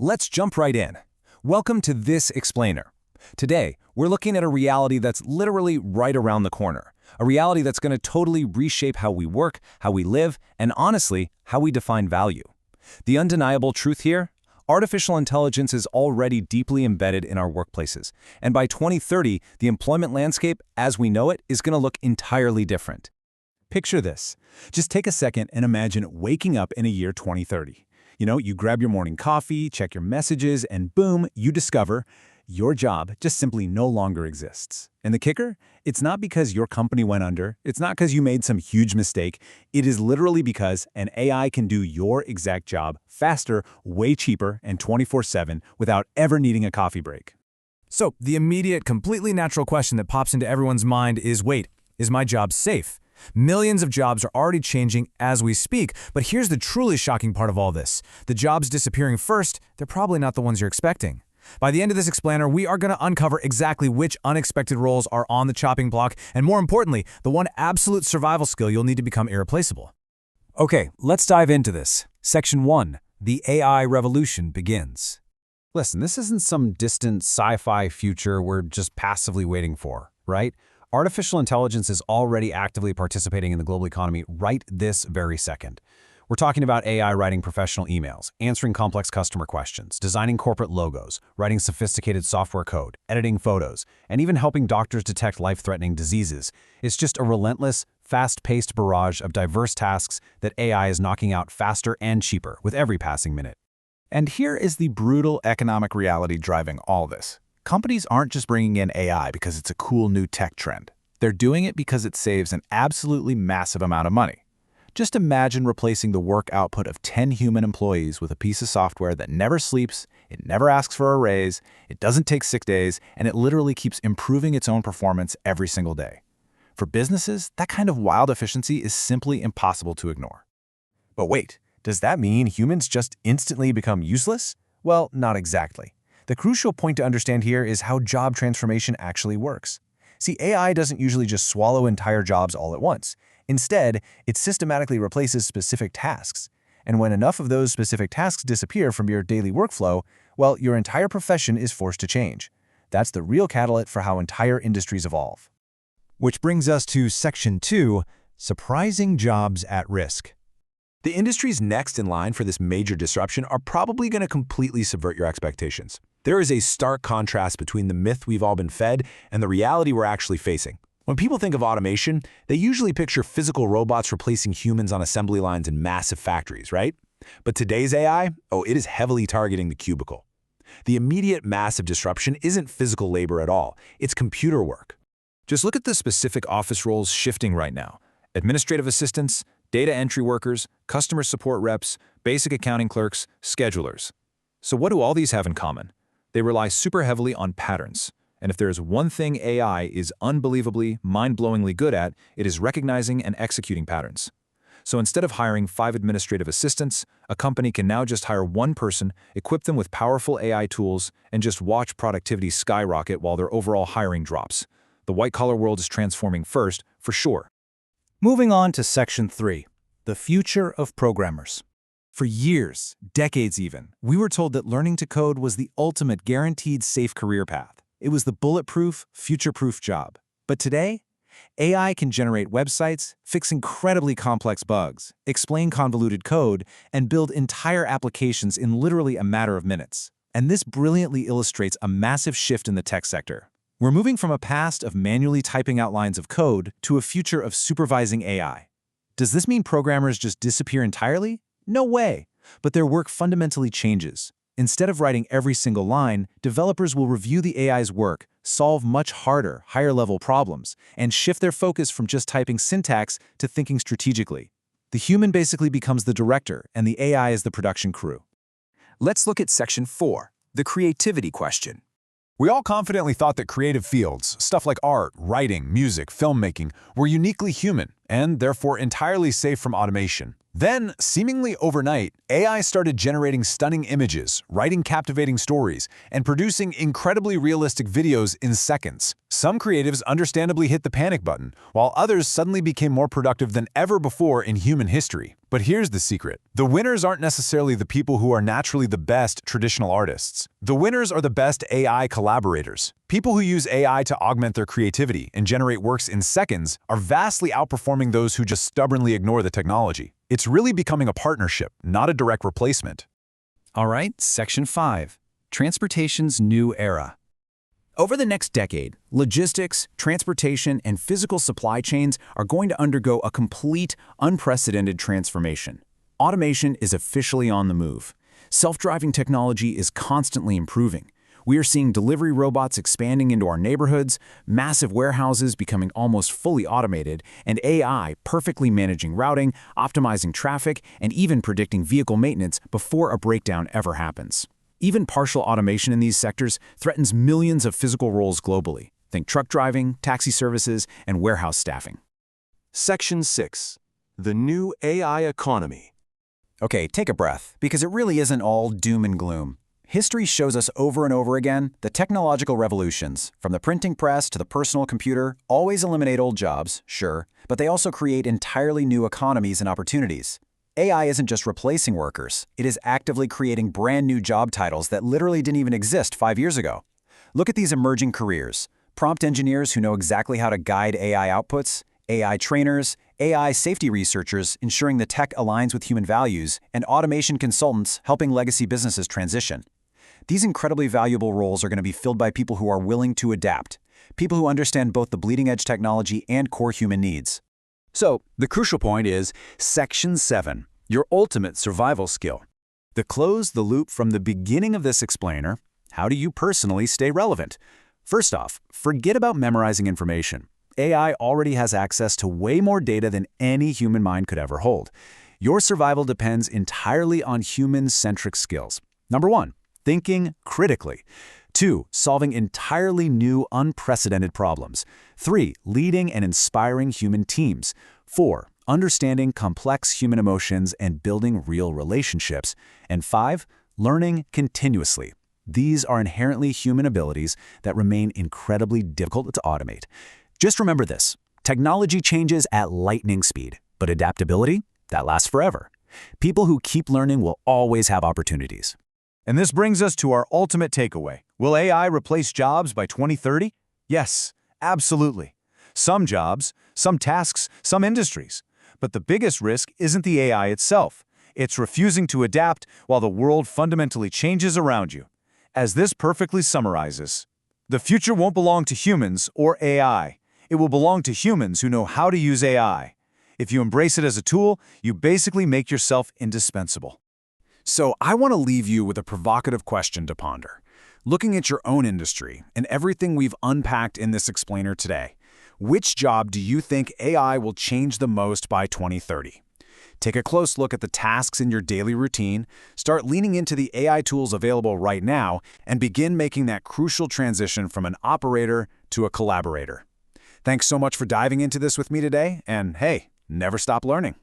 Let's jump right in. Welcome to This Explainer. Today, we're looking at a reality that's literally right around the corner. A reality that's going to totally reshape how we work, how we live, and honestly, how we define value. The undeniable truth here? Artificial intelligence is already deeply embedded in our workplaces. And by 2030, the employment landscape, as we know it, is going to look entirely different. Picture this. Just take a second and imagine waking up in a year 2030. You grab your morning coffee, check your messages, and boom, you discover your job just simply no longer exists. And the kicker? It's not because your company went under. It's not because you made some huge mistake. It is literally because an AI can do your exact job faster, way cheaper, and 24/7 without ever needing a coffee break. So, the immediate, completely natural question that pops into everyone's mind is, wait, is my job safe? Millions of jobs are already changing as we speak, but here's the truly shocking part of all this. The jobs disappearing first, they're probably not the ones you're expecting. By the end of this explainer, we are going to uncover exactly which unexpected roles are on the chopping block, and more importantly, the one absolute survival skill you'll need to become irreplaceable. Okay, let's dive into this. Section 1. The AI revolution begins. Listen, this isn't some distant sci-fi future we're just passively waiting for, right? Artificial intelligence is already actively participating in the global economy right this very second. We're talking about AI writing professional emails, answering complex customer questions, designing corporate logos, writing sophisticated software code, editing photos, and even helping doctors detect life-threatening diseases. It's just a relentless, fast-paced barrage of diverse tasks that AI is knocking out faster and cheaper with every passing minute. And here is the brutal economic reality driving all this. Companies aren't just bringing in AI because it's a cool new tech trend. They're doing it because it saves an absolutely massive amount of money. Just imagine replacing the work output of 10 human employees with a piece of software that never sleeps, it never asks for a raise, it doesn't take sick days, and it literally keeps improving its own performance every single day. For businesses, that kind of wild efficiency is simply impossible to ignore. But wait, does that mean humans just instantly become useless? Well, not exactly. The crucial point to understand here is how job transformation actually works. See, AI doesn't usually just swallow entire jobs all at once. Instead, it systematically replaces specific tasks. And when enough of those specific tasks disappear from your daily workflow, well, your entire profession is forced to change. That's the real catalyst for how entire industries evolve. Which brings us to Section 2, Surprising Jobs at Risk. The industries next in line for this major disruption are probably going to completely subvert your expectations. There is a stark contrast between the myth we've all been fed and the reality we're actually facing. When people think of automation, they usually picture physical robots replacing humans on assembly lines in massive factories, right? But today's AI, it is heavily targeting the cubicle. The immediate massive disruption isn't physical labor at all, it's computer work. Just look at the specific office roles shifting right now. Administrative assistants, data entry workers, customer support reps, basic accounting clerks, schedulers. So what do all these have in common? They rely super heavily on patterns. And if there is one thing AI is unbelievably, mind-blowingly good at, it is recognizing and executing patterns. So instead of hiring 5 administrative assistants, a company can now just hire one person, equip them with powerful AI tools, and just watch productivity skyrocket while their overall hiring drops. The white-collar world is transforming first, for sure. Moving on to Section 3, the future of programmers. For years, decades even, we were told that learning to code was the ultimate guaranteed safe career path. It was the bulletproof, future-proof job. But today, AI can generate websites, fix incredibly complex bugs, explain convoluted code, and build entire applications in literally a matter of minutes. And this brilliantly illustrates a massive shift in the tech sector. We're moving from a past of manually typing out lines of code to a future of supervising AI. Does this mean programmers just disappear entirely? No way. But their work fundamentally changes. Instead of writing every single line, developers will review the AI's work, solve much harder, higher-level problems, and shift their focus from just typing syntax to thinking strategically. The human basically becomes the director, and the AI is the production crew. Let's look at Section 4, the creativity question. We all confidently thought that creative fields, stuff like art, writing, music, filmmaking, were uniquely human, and therefore entirely safe from automation. Then, seemingly overnight, AI started generating stunning images, writing captivating stories, and producing incredibly realistic videos in seconds. Some creatives understandably hit the panic button, while others suddenly became more productive than ever before in human history. But here's the secret. The winners aren't necessarily the people who are naturally the best traditional artists. The winners are the best AI collaborators. People who use AI to augment their creativity and generate works in seconds are vastly outperforming those who just stubbornly ignore the technology. It's really becoming a partnership, not a direct replacement. All right, Section 5. Transportation's New Era. Over the next decade, logistics, transportation, and physical supply chains are going to undergo a complete, unprecedented transformation. Automation is officially on the move. Self-driving technology is constantly improving. We are seeing delivery robots expanding into our neighborhoods, massive warehouses becoming almost fully automated, and AI perfectly managing routing, optimizing traffic, and even predicting vehicle maintenance before a breakdown ever happens. Even partial automation in these sectors threatens millions of physical roles globally. Think truck driving, taxi services, and warehouse staffing. Section 6. The New AI Economy. Okay, take a breath, because it really isn't all doom and gloom. History shows us over and over again that technological revolutions, from the printing press to the personal computer, always eliminate old jobs, sure, but they also create entirely new economies and opportunities. AI isn't just replacing workers, it is actively creating brand new job titles that literally didn't even exist 5 years ago. Look at these emerging careers. Prompt engineers who know exactly how to guide AI outputs, AI trainers, AI safety researchers ensuring the tech aligns with human values, and automation consultants helping legacy businesses transition. These incredibly valuable roles are going to be filled by people who are willing to adapt, people who understand both the bleeding-edge technology and core human needs. So, the crucial point is Section 7, your ultimate survival skill. To close the loop from the beginning of this explainer, how do you personally stay relevant? First off, forget about memorizing information. AI already has access to way more data than any human mind could ever hold. Your survival depends entirely on human-centric skills. Number 1, thinking critically. 2, solving entirely new, unprecedented problems. 3, leading and inspiring human teams. 4, understanding complex human emotions and building real relationships. And 5, learning continuously. These are inherently human abilities that remain incredibly difficult to automate. Just remember this, technology changes at lightning speed, but adaptability, that lasts forever. People who keep learning will always have opportunities. And this brings us to our ultimate takeaway. Will AI replace jobs by 2030? Yes, absolutely. Some jobs, some tasks, some industries. But the biggest risk isn't the AI itself. It's refusing to adapt while the world fundamentally changes around you. As this perfectly summarizes, the future won't belong to humans or AI. It will belong to humans who know how to use AI. If you embrace it as a tool, you basically make yourself indispensable. So I want to leave you with a provocative question to ponder. Looking at your own industry and everything we've unpacked in this explainer today, which job do you think AI will change the most by 2030? Take a close look at the tasks in your daily routine, start leaning into the AI tools available right now, and begin making that crucial transition from an operator to a collaborator. Thanks so much for diving into this with me today, and hey, never stop learning.